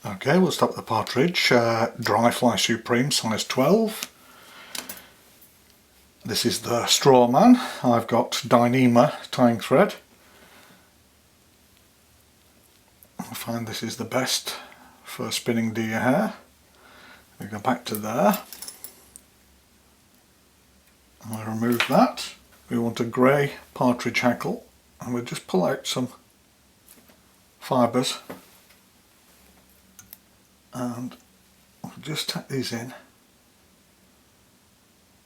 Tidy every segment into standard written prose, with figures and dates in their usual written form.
Okay, we'll start with the partridge, dry fly supreme, size 12. This is the Strawman. I've got Dyneema tying thread. I find this is the best for spinning deer hair. We go back to there. I'll remove that. We want a grey partridge hackle, and we'll just pull out some fibres and we'll just tack these in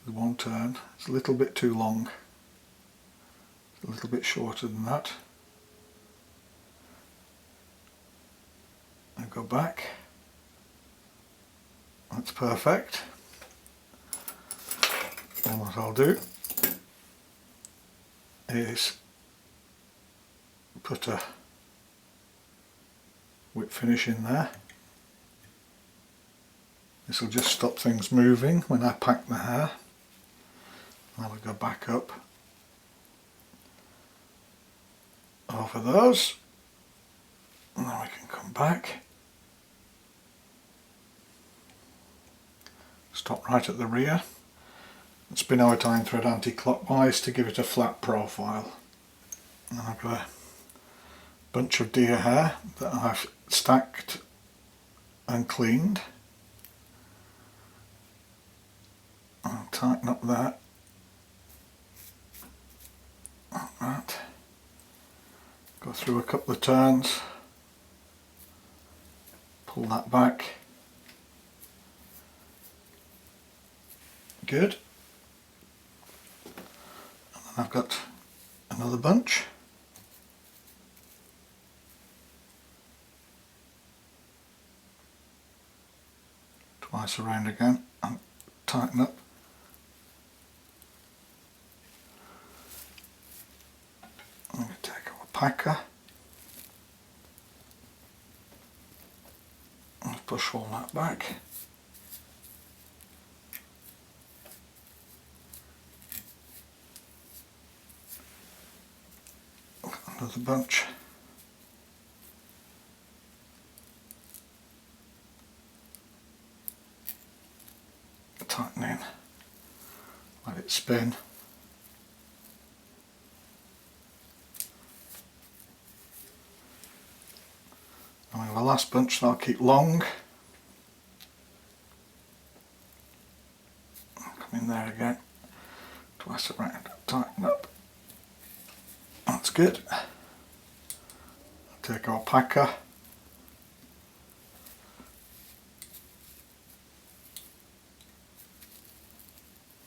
with one turn. It's a little bit too long, it's a little bit shorter than that. And go back. That's perfect. And what I'll do is put a whip finish in there. This will just stop things moving when I pack the hair. I will go back up over those, and then we can come back. Stop right at the rear and spin our tying thread anti-clockwise to give it a flat profile. And I've got a bunch of deer hair that I've stacked and cleaned. I'll tighten up that, like that. Go through a couple of turns, pull that back. Good. And then I've got another bunch. Twice around again and tighten up. I'm going to take our packer and push all that back. Another bunch. Tighten in, let it spin. And the last bunch that I'll keep long. Come in there again, twice around, tighten up. That's good. Take our packer.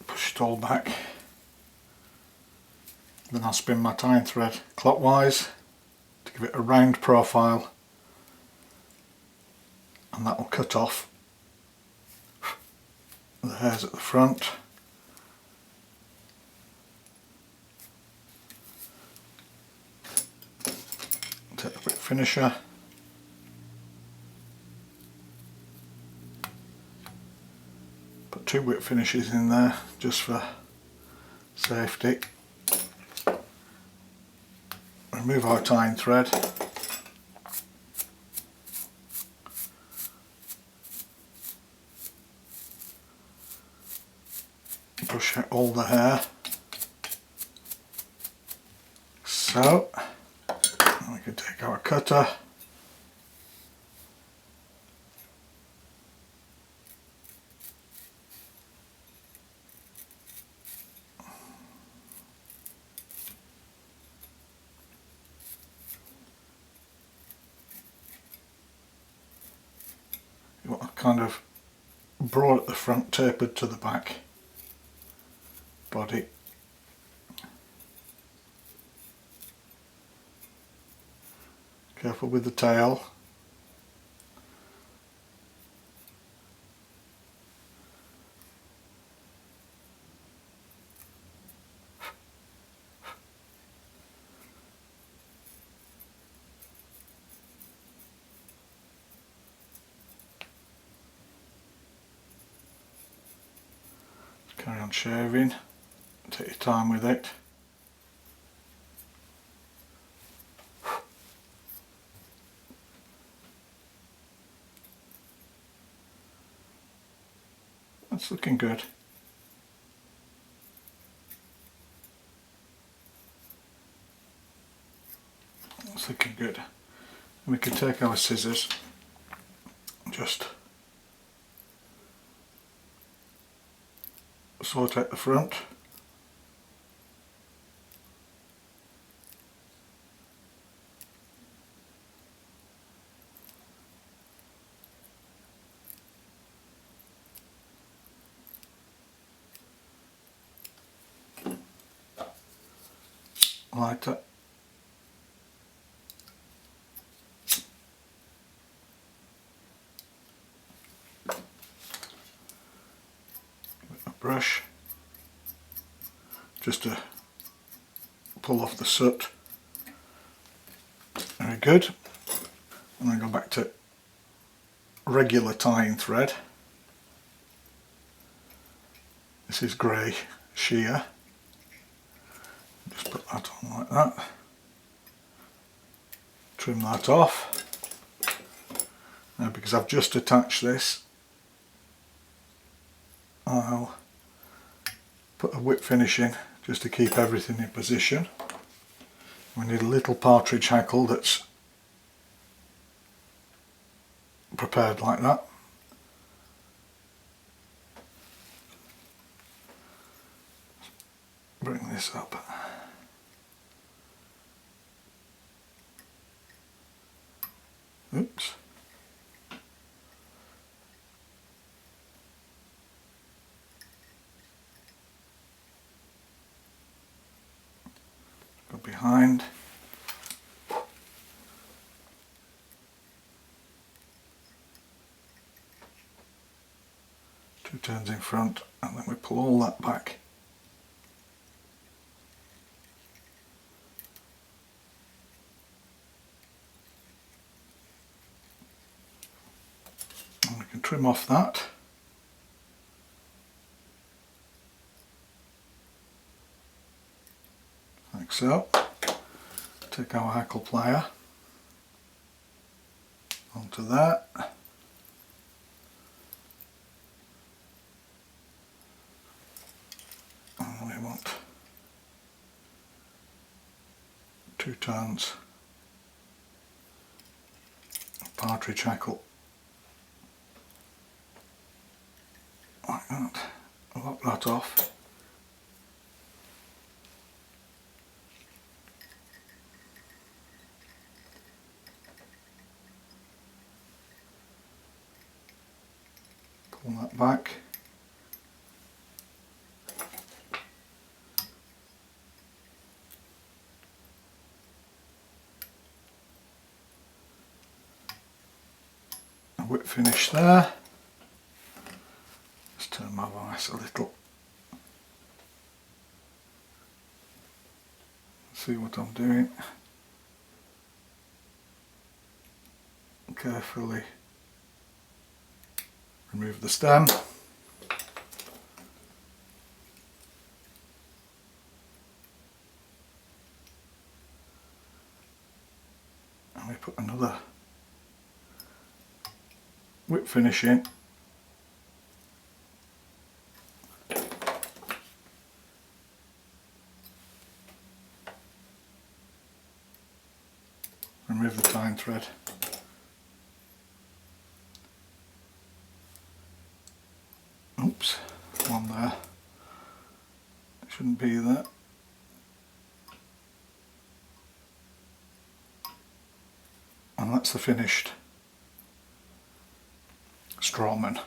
Push it all back. Then I'll spin my tying thread clockwise to give it a round profile, and that will cut off the hairs at the front. Take the whip finisher, put 2 whip finishes in there just for safety. Remove our tying thread. Push out all the hair. So, we can take our cutter. You want a kind of broad at the front, tapered to the back body. Careful with the tail. Carry on shaving, take your time with it. That's looking good. That's looking good. We can take our scissors and just sort out the front. Like that. With a brush, just to pull off the soot. Very good. And then go back to regular tying thread. This is grey sheer. Just put that on like that. Trim that off. Now, because I've just attached this, I'll put a whip finish in just to keep everything in position. We need a little partridge hackle that's prepared like that. Bring this up. Oops. Go behind. Two turns in front, and then we pull all that back. And we can trim off that. Like so. Take our hackle plier onto that. And we want 2 turns of partridge hackle. Like that. Lock that off. Pull that back. A whip finish there. Just turn my vise a little. See what I'm doing. Carefully remove the stem. And we put another whip finish in. Remove the tying thread. Oops, one there. It shouldn't be there. And that's the finished Strawman.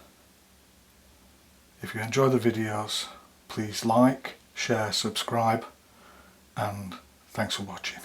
If you enjoy the videos, please like, share, subscribe, and thanks for watching.